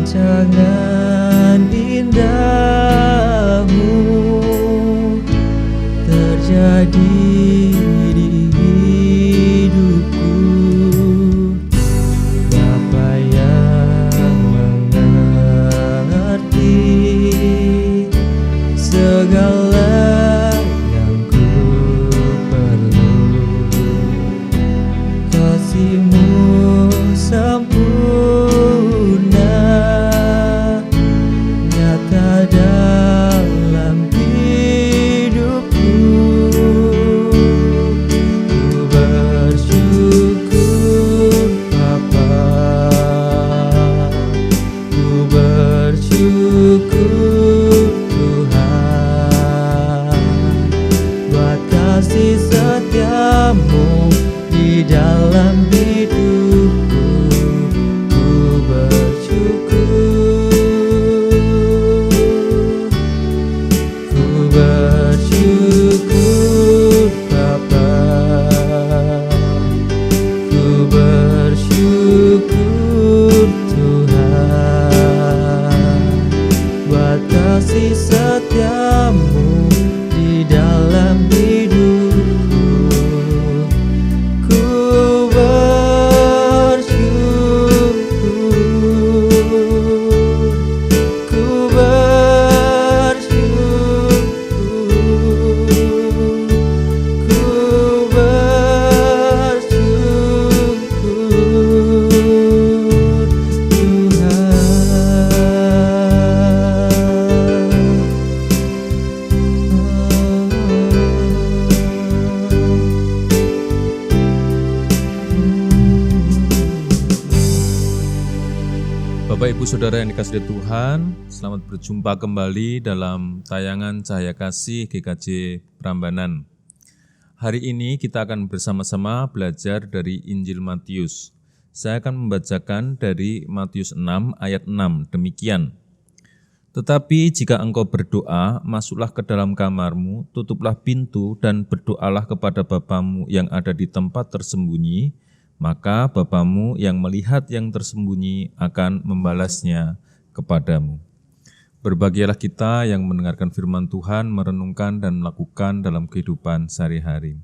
Rancangan indahmu terjadi di hidupku. Bapa yang mengerti segala yang ku perlu, kasih-Mu sempurna nyata dalam hidupku. Ku bersyukur Bapa, ku bersyukur Tuhan, buat kasih setia-Mu di dalam hidupku. Ku bersyukur, ku bersyukur Bapa, ku bersyukur Tuhan, buat kasih setia-Mu di dalam hidupku. Ku bersyukur, ku bersyukur, ku bersyukur Bapak Ibu Saudara yang dikasihi Tuhan, selamat berjumpa kembali dalam tayangan Cahaya Kasih GKJ Prambanan. Hari ini kita akan bersama-sama belajar dari Injil Matius. Saya akan membacakan dari Matius 6 ayat 6, demikian. Tetapi jika engkau berdoa, masuklah ke dalam kamarmu, tutuplah pintu dan berdoalah kepada Bapamu yang ada di tempat tersembunyi, maka Bapamu yang melihat yang tersembunyi akan membalasnya kepadamu. Berbahagialah kita yang mendengarkan firman Tuhan, merenungkan dan melakukan dalam kehidupan sehari-hari.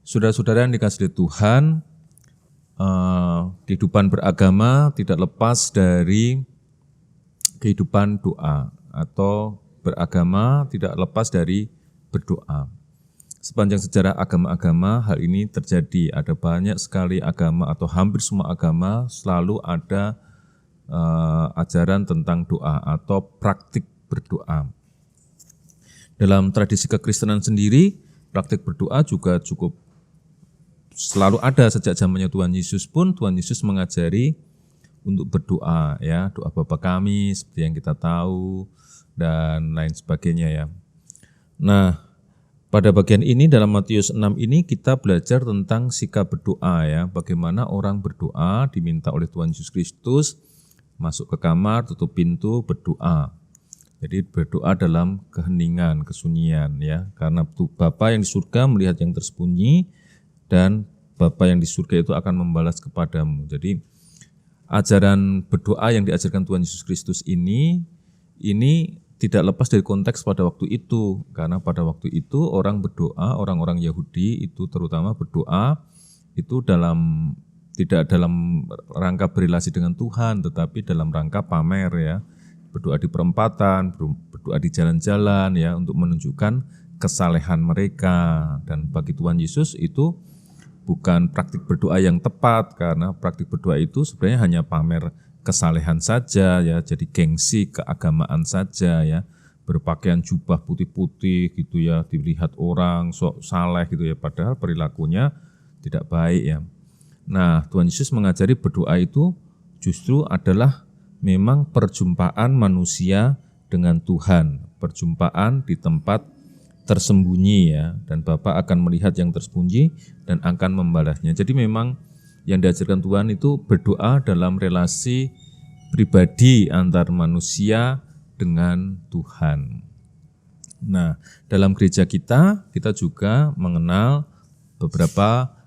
Saudara-saudara yang dikasihi Tuhan, kehidupan beragama tidak lepas dari kehidupan doa, atau beragama tidak lepas dari berdoa. Sepanjang sejarah agama-agama hal ini terjadi. Ada banyak sekali agama atau hampir semua agama selalu ada ajaran tentang doa atau praktik berdoa. Dalam tradisi kekristenan sendiri, praktik berdoa juga cukup selalu ada sejak zamannya Tuhan Yesus pun. Tuhan Yesus mengajari untuk berdoa, ya, doa Bapa kami seperti yang kita tahu dan lain sebagainya, ya. Nah, pada bagian ini dalam Matius 6 ini kita belajar tentang sikap berdoa, ya, bagaimana orang berdoa diminta oleh Tuhan Yesus Kristus masuk ke kamar, tutup pintu, berdoa. Jadi berdoa dalam keheningan, kesunyian, ya, karena Bapa yang di surga melihat yang tersembunyi dan Bapa yang di surga itu akan membalas kepadamu. Jadi ajaran berdoa yang diajarkan Tuhan Yesus Kristus ini tidak lepas dari konteks pada waktu itu, karena pada waktu itu orang berdoa, orang-orang Yahudi itu terutama berdoa itu tidak dalam rangka berrelasi dengan Tuhan, tetapi dalam rangka pamer, ya, berdoa di perempatan, berdoa di jalan-jalan, ya, untuk menunjukkan kesalehan mereka. Dan bagi Tuhan Yesus itu bukan praktik berdoa yang tepat, karena praktik berdoa itu sebenarnya hanya pamer kesalehan saja, ya, jadi gengsi keagamaan saja, ya, berpakaian jubah putih-putih gitu, ya, dilihat orang sok saleh gitu, ya, padahal perilakunya tidak baik, ya. Nah, Tuhan Yesus mengajari berdoa itu justru adalah memang perjumpaan manusia dengan Tuhan, perjumpaan di tempat tersembunyi, ya, dan Bapa akan melihat yang tersembunyi dan akan membalasnya. Jadi memang yang diajarkan Tuhan itu berdoa dalam relasi pribadi antar manusia dengan Tuhan. Nah, dalam gereja kita juga mengenal beberapa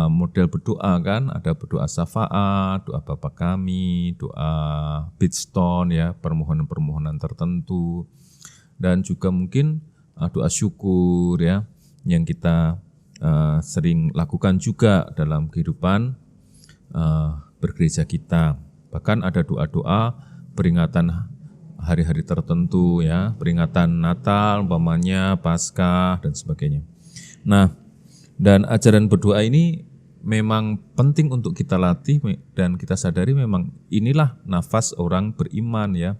model berdoa kan, ada berdoa syafaat, doa Bapa Kami, doa Bidstone ya, permohonan-permohonan tertentu, dan juga mungkin doa syukur ya yang kita sering lakukan juga dalam kehidupan bergereja kita. Bahkan ada doa-doa peringatan hari-hari tertentu ya, peringatan Natal, umpamanya Paskah dan sebagainya. Nah, dan ajaran berdoa ini memang penting untuk kita latih dan kita sadari memang inilah nafas orang beriman ya.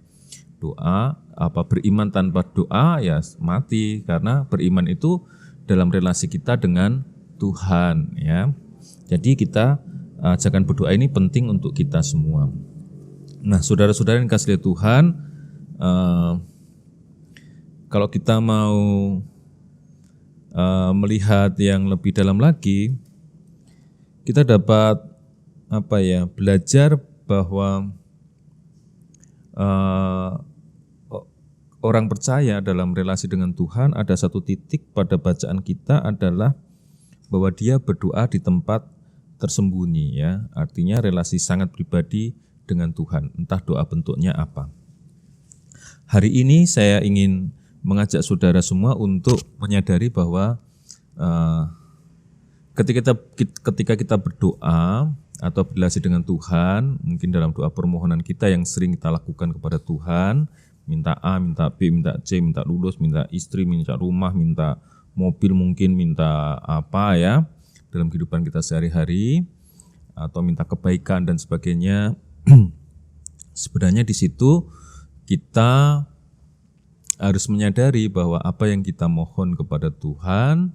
Doa, beriman tanpa doa ya mati, karena beriman itu dalam relasi kita dengan Tuhan ya. Jadi kita ajakan berdoa ini penting untuk kita semua. Nah, saudara-saudara yang kasih Tuhan, kalau kita mau melihat yang lebih dalam lagi, kita dapat belajar bahwa orang percaya dalam relasi dengan Tuhan ada satu titik pada bacaan kita adalah bahwa dia berdoa di tempat tersembunyi ya, artinya relasi sangat pribadi dengan Tuhan, entah doa bentuknya apa. Hari ini saya ingin mengajak saudara semua untuk menyadari bahwa ketika kita berdoa atau berrelasi dengan Tuhan, mungkin dalam doa permohonan kita yang sering kita lakukan kepada Tuhan, minta A, minta B, minta C, minta lulus, minta istri, minta rumah, minta mobil, mungkin minta apa ya dalam kehidupan kita sehari-hari, atau minta kebaikan dan sebagainya. Sebenarnya di situ kita harus menyadari bahwa apa yang kita mohon kepada Tuhan,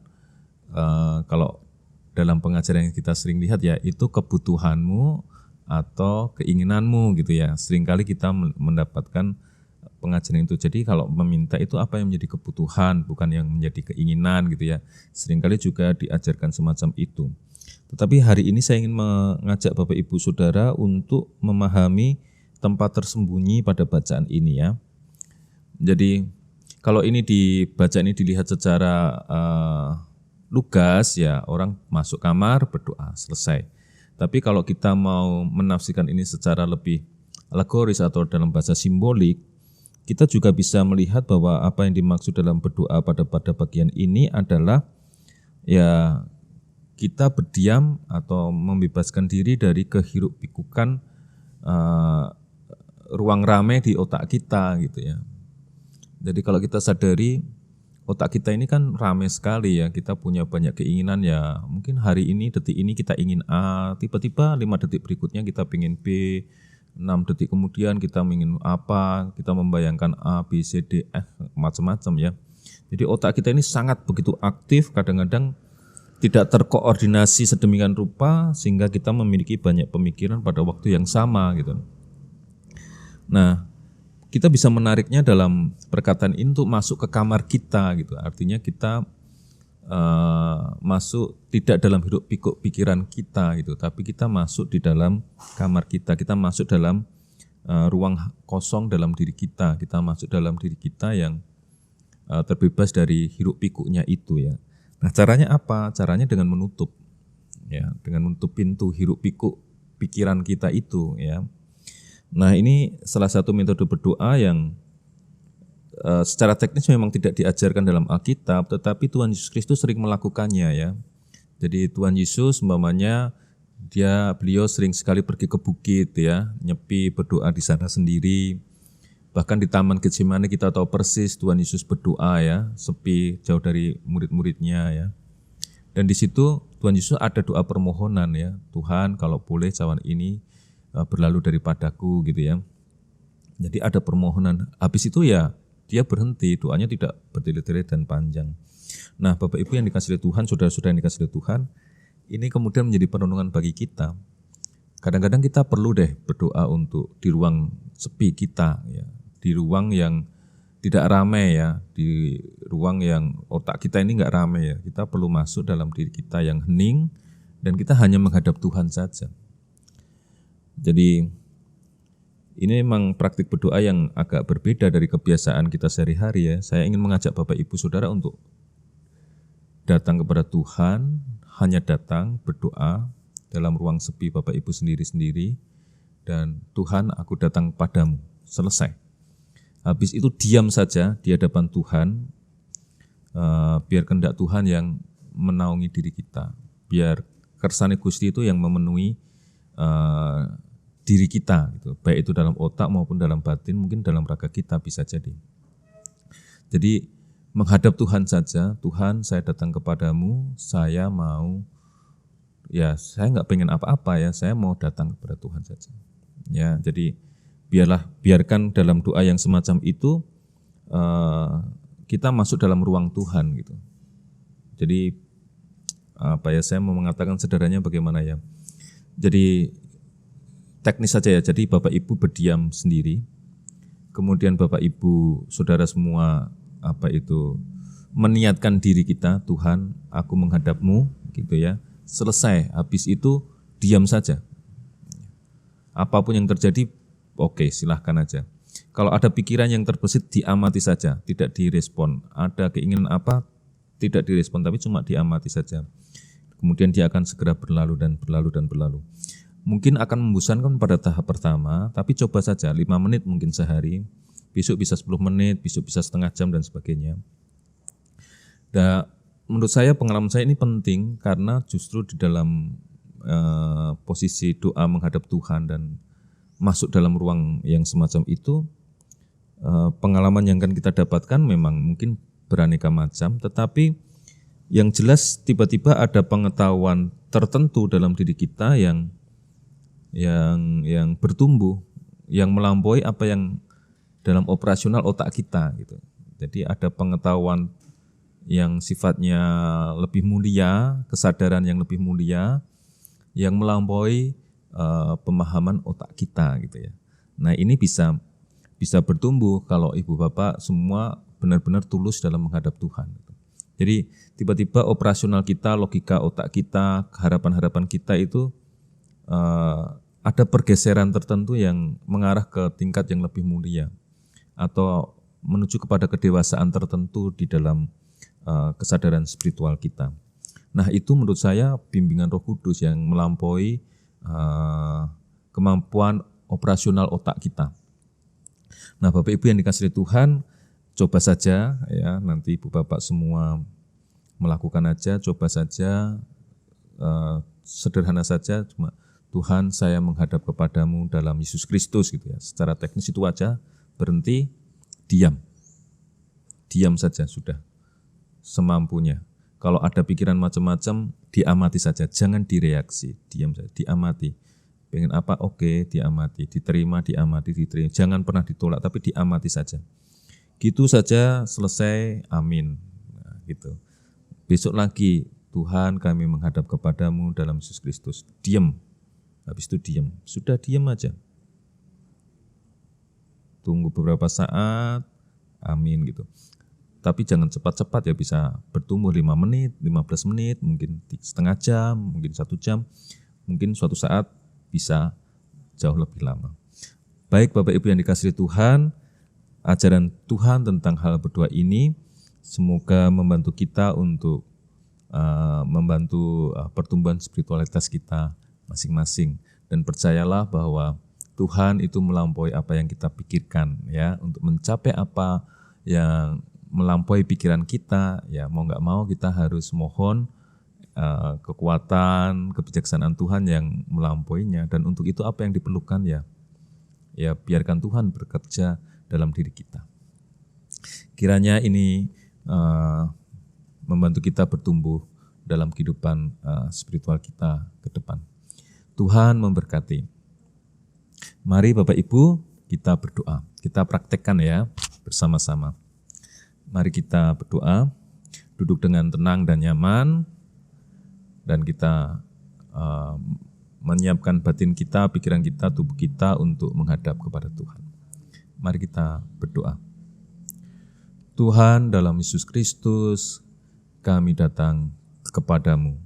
kalau dalam pengajaran yang kita sering lihat ya, itu kebutuhanmu atau keinginanmu gitu ya. Seringkali kita mendapatkan pengajaran itu. Jadi kalau meminta itu apa yang menjadi kebutuhan, bukan yang menjadi keinginan gitu ya. Seringkali juga diajarkan semacam itu. Tetapi hari ini saya ingin mengajak Bapak Ibu Saudara untuk memahami tempat tersembunyi pada bacaan ini ya. Jadi kalau ini dilihat secara lugas ya, orang masuk kamar berdoa selesai. Tapi kalau kita mau menafsirkan ini secara lebih alegoris atau dalam bahasa simbolik, kita juga bisa melihat bahwa apa yang dimaksud dalam berdoa pada bagian ini adalah ya kita berdiam atau membebaskan diri dari kehiruk-pikukan ruang rame di otak kita gitu ya. Jadi kalau kita sadari otak kita ini kan ramai sekali ya, kita punya banyak keinginan ya, mungkin hari ini detik ini kita ingin A, tiba-tiba 5 detik berikutnya kita ingin B, 6 detik kemudian kita ingin apa, kita membayangkan A, B, C, D, F, macam-macam ya. Jadi otak kita ini sangat begitu aktif, kadang-kadang tidak terkoordinasi sedemikian rupa sehingga kita memiliki banyak pemikiran pada waktu yang sama gitu. Nah, kita bisa menariknya dalam perkataan ini untuk masuk ke kamar kita gitu. Artinya kita masuk tidak dalam hidup pikuk pikiran kita gitu, tapi kita masuk di dalam kamar kita. Kita masuk dalam ruang kosong dalam diri kita. Kita masuk dalam diri kita yang terbebas dari hiruk pikuknya itu ya. Nah, caranya apa? Caranya dengan menutup ya, dengan menutup pintu hiruk pikuk pikiran kita itu ya. Nah, ini salah satu metode berdoa yang secara teknis memang tidak diajarkan dalam Alkitab, tetapi Tuhan Yesus Kristus sering melakukannya ya. Jadi Tuhan Yesus umpamanya beliau sering sekali pergi ke bukit ya, nyepi berdoa di sana sendiri. Bahkan di Taman Getsemani kita tahu persis Tuhan Yesus berdoa ya, sepi jauh dari murid-muridnya ya. Dan di situ Tuhan Yesus ada doa permohonan ya, Tuhan kalau boleh cawan ini berlalu daripadaku gitu ya. Jadi ada permohonan. Habis itu ya dia berhenti, doanya tidak bertele-tele dan panjang. Nah, Bapak Ibu yang dikasihi Tuhan, saudara-saudara yang dikasihi Tuhan, ini kemudian menjadi perenungan bagi kita. Kadang-kadang kita perlu deh berdoa untuk di ruang sepi kita ya, di ruang yang tidak ramai ya, di ruang yang otak kita ini enggak ramai ya. Kita perlu masuk dalam diri kita yang hening dan kita hanya menghadap Tuhan saja. Jadi ini memang praktik berdoa yang agak berbeda dari kebiasaan kita sehari-hari ya. Saya ingin mengajak Bapak Ibu Saudara untuk datang kepada Tuhan, hanya datang berdoa dalam ruang sepi Bapak Ibu sendiri-sendiri, dan Tuhan, aku datang padamu, selesai. Habis itu diam saja di hadapan Tuhan, biar kehendak Tuhan yang menaungi diri kita, biar kersane Gusti itu yang memenuhi diri kita, gitu. Baik itu dalam otak maupun dalam batin, mungkin dalam raga kita bisa jadi. Jadi menghadap Tuhan saja, Tuhan saya datang kepadamu, saya mau, ya saya nggak pengen apa-apa ya, saya mau datang kepada Tuhan saja. Ya, jadi biarkan dalam doa yang semacam itu kita masuk dalam ruang Tuhan gitu. Jadi saya mau mengatakan sederhananya bagaimana ya. Jadi teknis saja ya. Jadi Bapak Ibu berdiam sendiri. Kemudian Bapak Ibu, saudara semua meniatkan diri kita, Tuhan, aku menghadapmu gitu ya. Selesai, habis itu diam saja. Apapun yang terjadi, oke, silahkan aja. Kalau ada pikiran yang terbesit, diamati saja, tidak direspon. Ada keinginan apa, tidak direspon, tapi cuma diamati saja. Kemudian dia akan segera berlalu dan berlalu dan berlalu. Mungkin akan membosankan pada tahap pertama, tapi coba saja 5 menit mungkin sehari, besok bisa 10 menit, besok bisa setengah jam dan sebagainya. Dan menurut saya pengalaman saya ini penting karena justru di dalam posisi doa menghadap Tuhan dan masuk dalam ruang yang semacam itu, pengalaman yang akan kita dapatkan memang mungkin beraneka macam, tetapi yang jelas tiba-tiba ada pengetahuan tertentu dalam diri kita yang bertumbuh, yang melampaui apa yang dalam operasional otak kita gitu. Jadi ada pengetahuan yang sifatnya lebih mulia, kesadaran yang lebih mulia, yang melampaui pemahaman otak kita gitu ya. Nah ini bisa bertumbuh kalau ibu bapak semua benar-benar tulus dalam menghadap Tuhan. Jadi tiba-tiba operasional kita, logika otak kita, harapan-harapan kita itu ada pergeseran tertentu yang mengarah ke tingkat yang lebih mulia atau menuju kepada kedewasaan tertentu di dalam kesadaran spiritual kita. Nah itu menurut saya bimbingan Roh Kudus yang melampaui kemampuan operasional otak kita. Nah Bapak Ibu yang dikasihi Tuhan, coba saja ya, nanti Ibu Bapak semua melakukan aja, coba saja, sederhana saja, cuma Tuhan saya menghadap kepadamu dalam Yesus Kristus gitu ya. Secara teknis itu aja, berhenti, diam saja sudah, semampunya. Kalau ada pikiran macam-macam, diamati saja, jangan direaksi, diam saja, diamati. Pengen apa? Oke, diamati, diterima, diamati, diterima. Jangan pernah ditolak, tapi diamati saja. Gitu saja, selesai, amin. Nah, gitu. Besok lagi, Tuhan kami menghadap kepadamu dalam Yesus Kristus. Diam. Habis itu diam. Sudah diam aja. Tunggu beberapa saat, amin gitu. Tapi jangan cepat-cepat ya, bisa bertumbuh 5 menit, 15 menit, mungkin setengah jam, mungkin 1 jam. Mungkin suatu saat bisa jauh lebih lama. Baik Bapak Ibu yang dikasihi Tuhan, ajaran Tuhan tentang hal berdoa ini semoga membantu kita untuk membantu pertumbuhan spiritualitas kita masing-masing, dan percayalah bahwa Tuhan itu melampaui apa yang kita pikirkan ya. Untuk mencapai apa yang melampaui pikiran kita ya, mau nggak mau kita harus mohon kekuatan, kebijaksanaan Tuhan yang melampauinya. Dan untuk itu apa yang diperlukan ya biarkan Tuhan bekerja dalam diri kita. Kiranya ini membantu kita bertumbuh dalam kehidupan spiritual kita ke depan. Tuhan memberkati. Mari Bapak Ibu kita berdoa. Kita praktekkan ya bersama-sama. Mari kita berdoa, duduk dengan tenang dan nyaman, dan kita menyiapkan batin kita, pikiran kita, tubuh kita untuk menghadap kepada Tuhan. Mari kita berdoa. Tuhan, dalam Yesus Kristus kami datang kepadamu.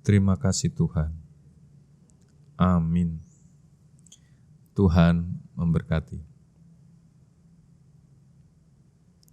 Terima kasih Tuhan. Amin. Tuhan memberkati.